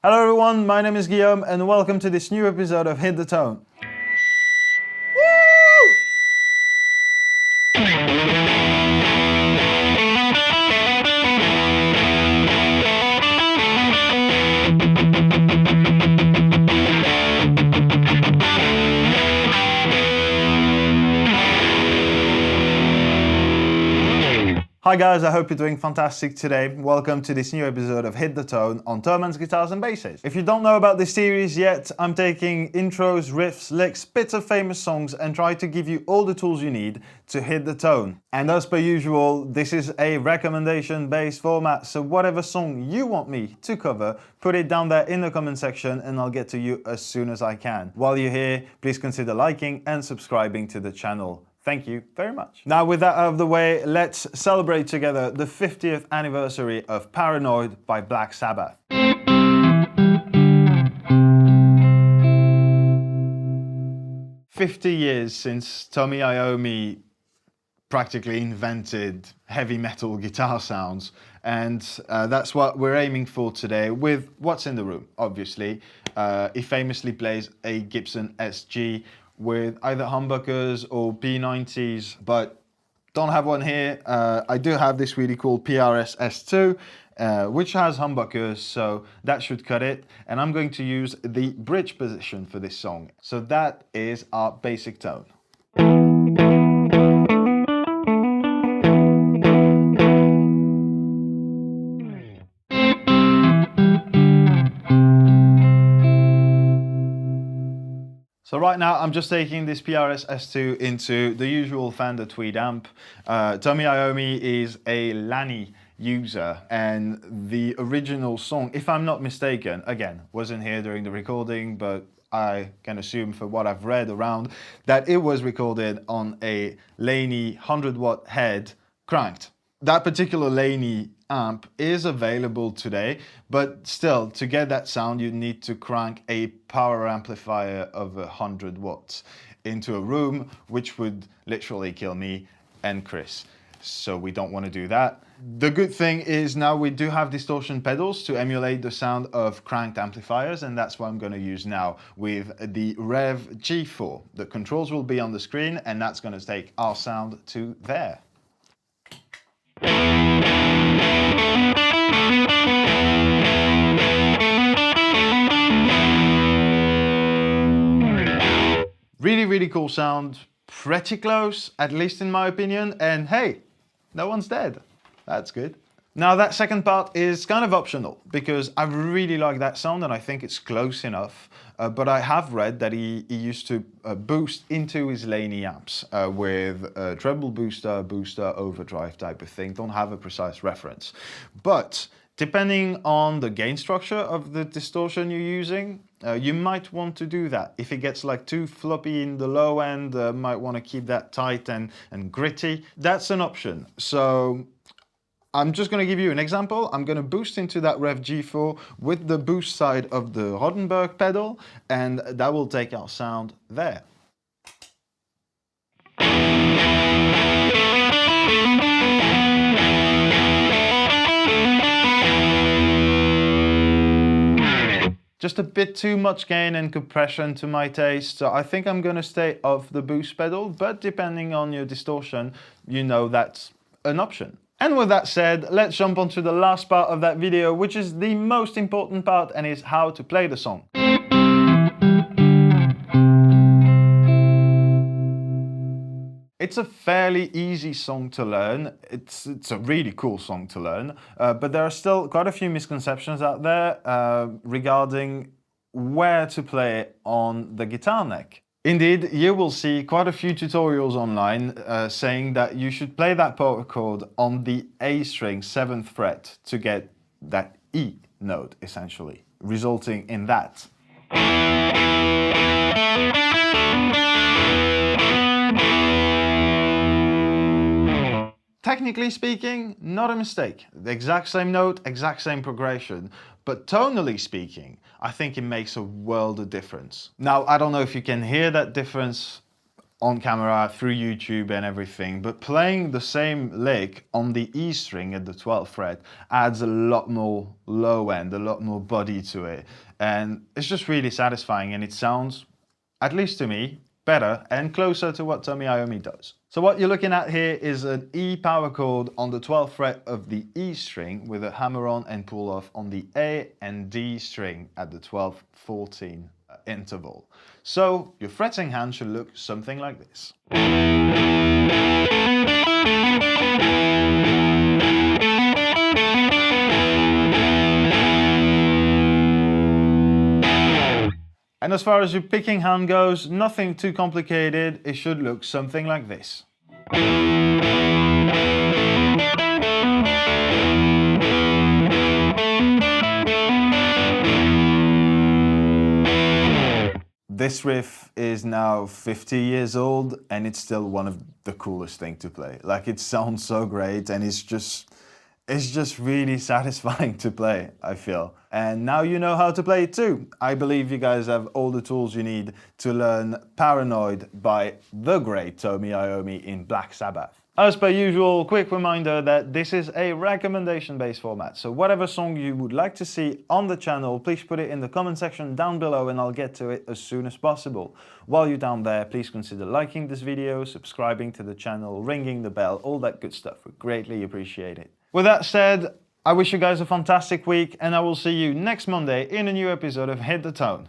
Hello everyone, my name is Guillaume and welcome to this new episode of Hit the Tone. Woo! Hi guys, I hope you're doing fantastic today. Welcome to this new episode of Hit the Tone on Thomann's Guitars and Basses. If you don't know about this series yet, I'm taking intros, riffs, licks, bits of famous songs and try to give you all the tools you need to hit the tone. And as per usual, this is a recommendation-based format, so whatever song you want me to cover, put it down there in the comment section and I'll get to you as soon as I can. While you're here, please consider liking and subscribing to the channel. Thank you very much. Now with that out of the way, let's celebrate together the 50th anniversary of Paranoid by Black Sabbath. "50 years since Tony Iommi practically invented heavy metal guitar sounds, and that's what we're aiming for today with what's in the room, obviously. He famously plays a Gibson SG with either humbuckers or P90s, but don't have one here. I do have this really cool PRS S2, which has humbuckers, so that should cut it. And I'm going to use the bridge position for this song. So that is our basic tone. So right now I'm just taking this PRS S2 into the usual Fender Tweed amp. Tony Iommi is a Lanny user, and the original song, if I'm not mistaken, again, wasn't here during the recording, but I can assume for what I've read around that it was recorded on a Laney 100-watt head cranked. That particular Laney amp is available today, but still, to get that sound, you need to crank a power amplifier of 100 watts into a room, which would literally kill me and Chris. So we don't want to do that. The good thing is now we do have distortion pedals to emulate the sound of cranked amplifiers, and that's what I'm going to use now with the Rev G4. The controls will be on the screen, and that's going to take our sound to there. Really cool sound, pretty close, at least in my opinion, and hey, no one's dead. That's good. Now that second part is kind of optional because I really like that sound and I think it's close enough, but I have read that he used to boost into his Laney amps with a treble booster, overdrive type of thing. Don't have a precise reference, but depending on the gain structure of the distortion you're using, you might want to do that. If it gets like too floppy in the low end, might want to keep that tight and gritty. That's an option. So I'm just going to give you an example. I'm going to boost into that Rev G4 with the boost side of the Rodenberg pedal, and that will take our sound there. Just a bit too much gain and compression to my taste, so I think I'm going to stay off the boost pedal, but depending on your distortion, you know that's an option. And with that said, let's jump onto the last part of that video, which is the most important part and is how to play the song. It's a fairly easy song to learn. It's a really cool song to learn, but there are still quite a few misconceptions out there regarding where to play it on the guitar neck. Indeed, you will see quite a few tutorials online saying that you should play that power chord on the A string 7th fret to get that E note, essentially, resulting in that. Technically speaking, not a mistake. The exact same note, exact same progression. But tonally speaking, I think it makes a world of difference. Now, I don't know if you can hear that difference on camera through YouTube and everything, but playing the same lick on the E string at the 12th fret adds a lot more low end, a lot more body to it. And it's just really satisfying, and it sounds, at least to me, better and closer to what Tony Iommi does. So what you're looking at here is an E power chord on the 12th fret of the E string with a hammer on and pull off on the A and D string at the 12-14 interval. So your fretting hand should look something like this. And as far as your picking hand goes, nothing too complicated. It should look something like this. This riff is now 50 years old and it's still one of the coolest things to play. Like, it sounds so great, and it's just really satisfying to play, I feel. And now you know how to play it too. I believe you guys have all the tools you need to learn Paranoid by the great Tony Iommi in Black Sabbath. As per usual, quick reminder that this is a recommendation-based format, so whatever song you would like to see on the channel, please put it in the comment section down below and I'll get to it as soon as possible. While you're down there, please consider liking this video, subscribing to the channel, ringing the bell, all that good stuff. We greatly appreciate it. With that said, I wish you guys a fantastic week, and I will see you next Monday in a new episode of Hit the Tone.